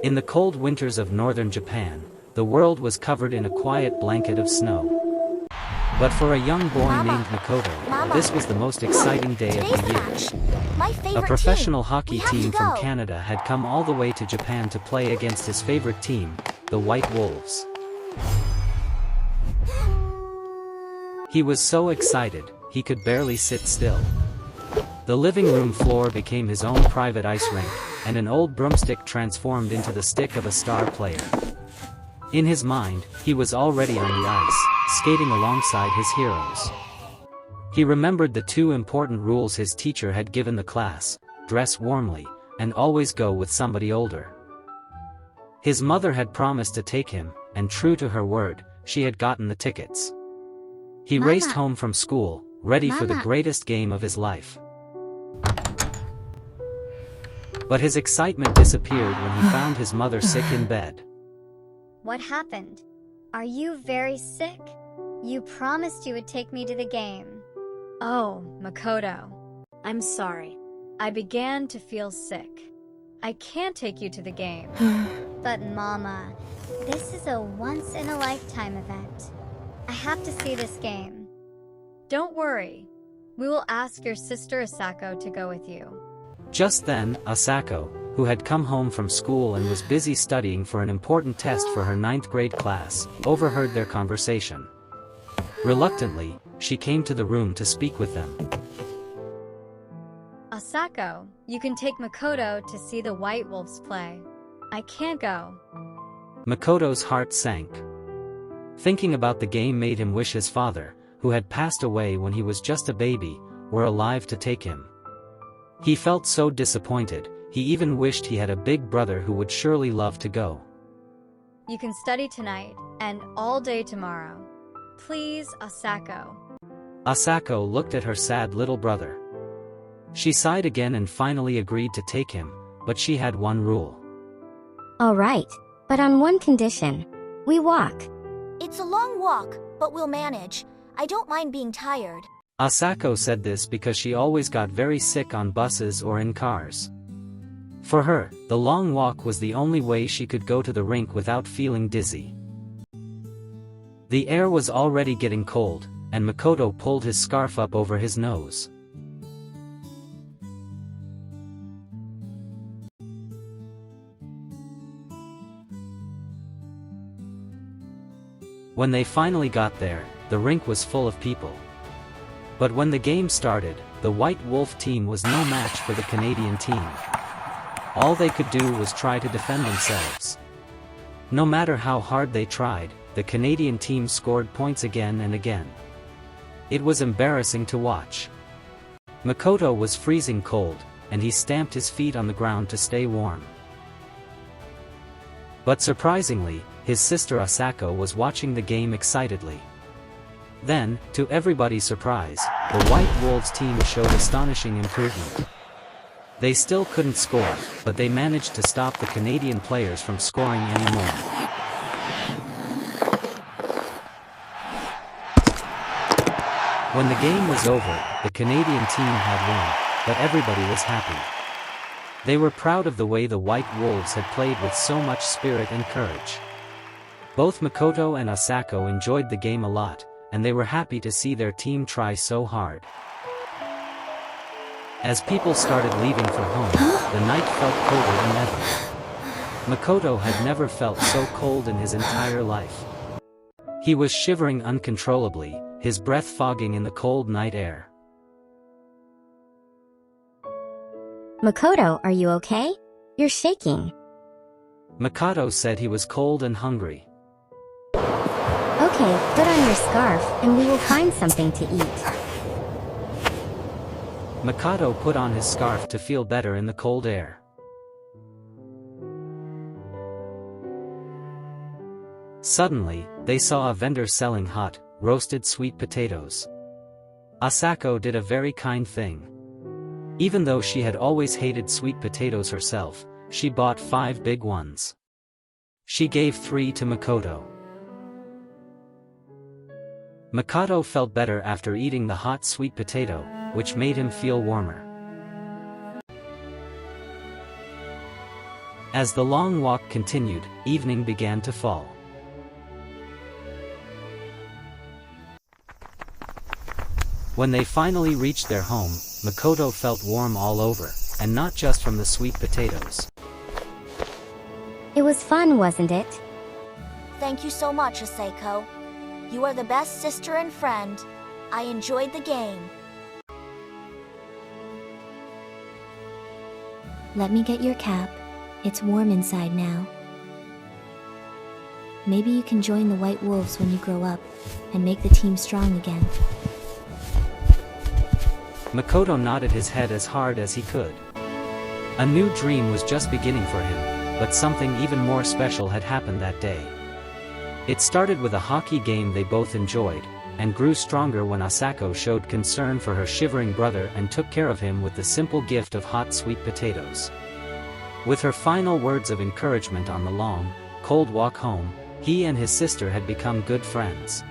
In the cold winters of northern Japan, the world was covered in a quiet blanket of snow. But for a young boy named Makoto, this was the most exciting day of the year. A professional hockey team from Canada had come all the way to Japan to play against his favorite team, the White Wolves. He was so excited, he could barely sit still. The living room floor became his own private ice rink, and an old broomstick transformed into the stick of a star player. In his mind, he was already on the ice, skating alongside his heroes. He remembered the two important rules his teacher had given the class: dress warmly, and always go with somebody older. His mother had promised to take him, and true to her word, she had gotten the tickets. He raced home from school, ready for the greatest game of his life. But his excitement disappeared when he found his mother sick in bed. What happened? Are you very sick? You promised you would take me to the game. Oh, Makoto. I'm sorry. I began to feel sick. I can't take you to the game. But Mama, this is a once-in-a-lifetime event. I have to see this game. Don't worry. We will ask your sister Asako to go with you. Just then, Asako, who had come home from school and was busy studying for an important test for her 9th grade class, overheard their conversation. Reluctantly, she came to the room to speak with them. Asako, you can take Makoto to see the White Wolves play. I can't go. Makoto's heart sank. Thinking about the game made him wish his father, who had passed away when he was just a baby, were alive to take him. He felt so disappointed, he even wished he had a big brother who would surely love to go. You can study tonight, and all day tomorrow. Please, Asako. Asako looked at her sad little brother. She sighed again and finally agreed to take him, but she had one rule. All right, but on one condition. We walk. It's a long walk, but we'll manage. I don't mind being tired. Asako said this because she always got very sick on buses or in cars. For her, the long walk was the only way she could go to the rink without feeling dizzy. The air was already getting cold, and Makoto pulled his scarf up over his nose. When they finally got there, the rink was full of people. But when the game started, the White Wolf team was no match for the Canadian team. All they could do was try to defend themselves. No matter how hard they tried, the Canadian team scored points again and again. It was embarrassing to watch. Makoto was freezing cold, and he stamped his feet on the ground to stay warm. But surprisingly, his sister Asako was watching the game excitedly. Then, to everybody's surprise, the White Wolves team showed astonishing improvement. They still couldn't score, but they managed to stop the Canadian players from scoring anymore. When the game was over, the Canadian team had won, but everybody was happy. They were proud of the way the White Wolves had played with so much spirit and courage. Both Makoto and Asako enjoyed the game a lot, and they were happy to see their team try so hard. As people started leaving for home, the night felt colder than ever. Makoto had never felt so cold in his entire life. He was shivering uncontrollably, his breath fogging in the cold night air. Makoto, are you okay? You're shaking. Makoto said he was cold and hungry. Okay, put on your scarf, and we will find something to eat. Makoto put on his scarf to feel better in the cold air. Suddenly, they saw a vendor selling hot, roasted sweet potatoes. Asako did a very kind thing. Even though she had always hated sweet potatoes herself, she bought 5 big ones. She gave 3 to Makoto. Makoto felt better after eating the hot sweet potato, which made him feel warmer. As the long walk continued, evening began to fall. When they finally reached their home, Makoto felt warm all over, and not just from the sweet potatoes. It was fun, wasn't it? Thank you so much, Asako. You are the best sister and friend. I enjoyed the game. Let me get your cap. It's warm inside now. Maybe you can join the White Wolves when you grow up, and make the team strong again. Makoto nodded his head as hard as he could. A new dream was just beginning for him, but something even more special had happened that day. It started with a hockey game they both enjoyed, and grew stronger when Asako showed concern for her shivering brother and took care of him with the simple gift of hot sweet potatoes. With her final words of encouragement on the long, cold walk home, he and his sister had become good friends.